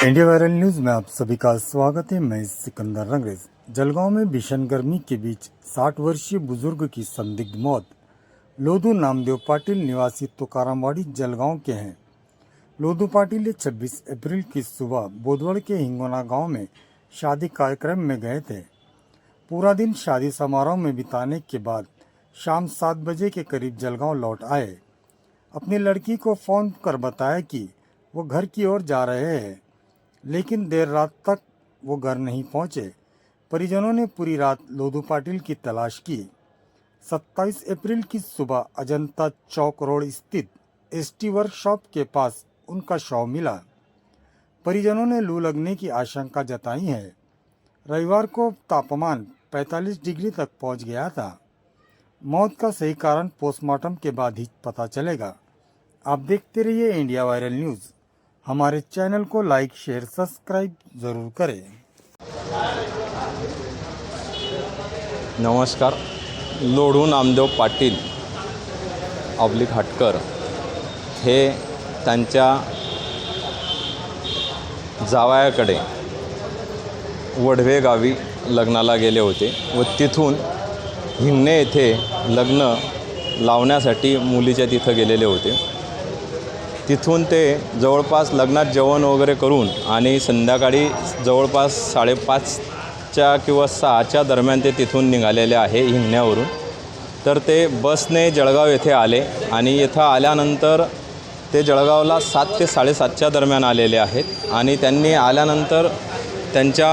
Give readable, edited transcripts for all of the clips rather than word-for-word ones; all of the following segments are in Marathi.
इंडिया वायरल न्यूज में आप सभी का स्वागत है। मैं सिकंदर रंगरेज। जलगांव में भीषण गर्मी के बीच 60 वर्षीय बुजुर्ग की संदिग्ध मौत। लोधू नामदेव पाटिल निवासी तुकारामवाड़ी जलगांव के हैं। लोधू पाटिल 26 अप्रैल की सुबह बोदवड़ के हिंगोना गांव में शादी कार्यक्रम में गए थे। पूरा दिन शादी समारोह में बिताने के बाद शाम 7 बजे के करीब जलगांव लौट आए। अपनी लड़की को फोन कर बताया कि वो घर की ओर जा रहे हैं, लेकिन देर रात तक वो घर नहीं पहुंचे। परिजनों ने पूरी रात लोधू पाटिल की तलाश की। 27 अप्रैल की सुबह अजंता चौक रोड स्थित एसटी वर्कशॉप के पास उनका शव मिला। परिजनों ने लू लगने की आशंका जताई है। रविवार को तापमान 45 डिग्री तक पहुंच गया था। मौत का सही कारण पोस्टमार्टम के बाद ही पता चलेगा। आप देखते रहिए इंडिया वायरल न्यूज़। हमारे चैनल को लाइक शेयर सब्सक्राइब जरूर करें। नमस्कार। लोढू नामदेव पाटील ऑब्लिक हटकर हे त्यांच्या जावयाकडे वडवे गावी लग्नाला गेले होते व तिथून हिंगणे येथे लग्न लावण्यासाठी मुलीच्या तिथं गेलेले होते। तिथून ते जवळपास लग्नात जेवण वगैरे करून आणि संध्याकाळी जवळपास 5:30च्या किंवा 6च्या दरम्यान ते तिथून निघालेले आहे हिंगण्यावरून। तर ते बसने जळगाव येथे आले आणि इथं आल्यानंतर ते जळगावला 7 ते 7:30च्या दरम्यान आलेले आहेत आणि त्यांनी आल्यानंतर त्यांच्या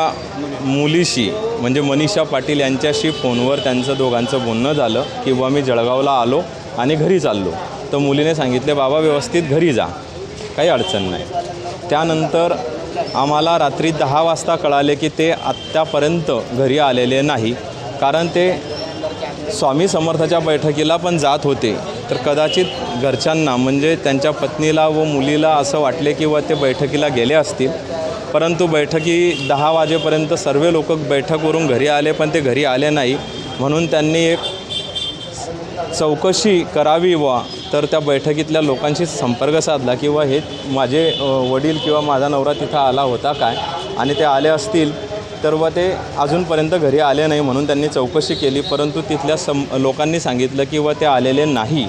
मुलीशी म्हणजे मनीषा पाटील यांच्याशी फोनवर त्यांचं दोघांचं बोलणं झालं की बुवा मी जळगावला आलो आणि घरी चाललो। तर मुलीने सांगितले बाबा व्यवस्थित घरी जा, काही अडचण नाही। त्यानंतर आम्हाला रात्री 10 वाजता कळाले की ते आत्तापर्यंत घरी आलेले नाही, कारण ते स्वामी समर्थाच्या बैठकीला पण जात होते। तर कदाचित घरच्यांना म्हणजे त्यांच्या पत्नीला व मुलीला असं वाटले की ते बैठकीला गेले असतील, परंतु बैठकी 10 वाजेपर्यंत सर्व लोक बैठकवरून घरी आले पण ते घरी आले नाही। म्हणून त्यांनी एक चौकशी करावी तर त्या बैठकीतल्या लोकांशी संपर्क साधला किंवा हे माझे वडील किंवा माझा नवरा तिथं आला होता काय आणि ते आले असतील तर ते अजूनपर्यंत घरी आले नाही। म्हणून त्यांनी चौकशी केली, परंतु तिथल्या लोकांनी सांगितलं की ते आलेले नाही।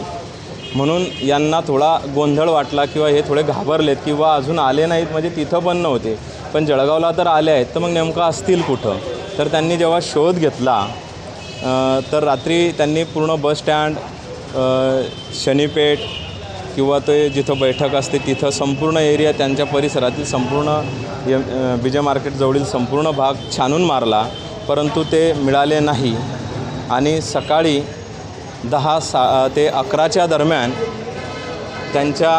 म्हणून यांना थोडा गोंधळ वाटला किंवा हे थोडे घाबरलेत किंवा अजून आले नाहीत म्हणजे तिथं पण नव्हते पण जळगावला तर आले आहेत, तर मग नेमकं असतील कुठं। तर त्यांनी जेव्हा शोध घेतला तर रात्री त्यांनी पूर्ण बस स्टँड, शनीपेठ किंवा ते जिथं बैठक असते तिथं संपूर्ण एरिया, त्यांच्या परिसरातील संपूर्ण विजय मार्केट जवळील संपूर्ण भाग छानून मारला, परंतु ते मिळाले नाही। आणि सकाळी 10 ते 11च्या दरम्यान त्यांच्या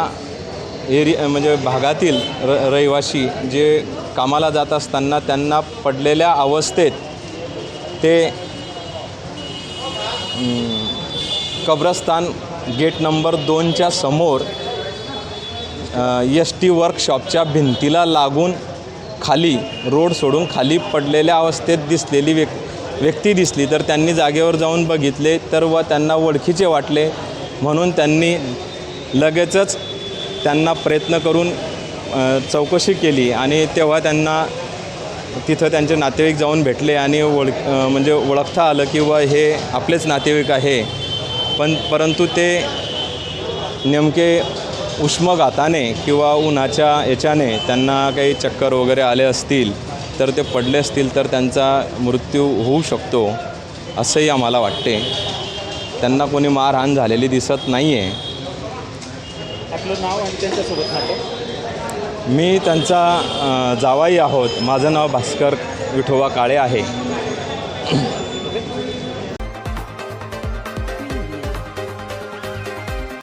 एरिया म्हणजे भागातील रहिवासी जे कामाला जात असताना त्यांना पडलेल्या अवस्थेत ते कब्रस्तान गेट नंबर 2च्या समोर एसटी वर्कशॉपच्या भिंतीला लागून खाली रोड सोडून खाली पडलेल्या अवस्थेत दिसलेली व्यक्ती दिसली। तर त्यांनी जागेवर जाऊन बघितले तर त्यांना ओळखीचे वाटले, म्हणून त्यांनी लगेचच त्यांना प्रयत्न करून चौकशी केली आणि तेव्हा त्यांना तिथं त्यांचे नातेवाईक जाऊन भेटले आणि म्हणजे ओळखता आलं की हे आपलेच नातेवाईक आहे। परंतु ते नेमके उष्माघाताने किंवा उन्हाच्या याच्याने त्यांना काही चक्कर वगैरे आले असतील तर ते पडले असतील तर त्यांचा मृत्यू होऊ शकतो असंही आम्हाला वाटते। त्यांना कोणी मारहाण झालेली दिसत नाही आहे। आपलं नाव आणि त्यांच्यासोबत नातं? मी त्यांचा जावाई आहोत। माझं नाव भास्कर विठोबा काळे आहे।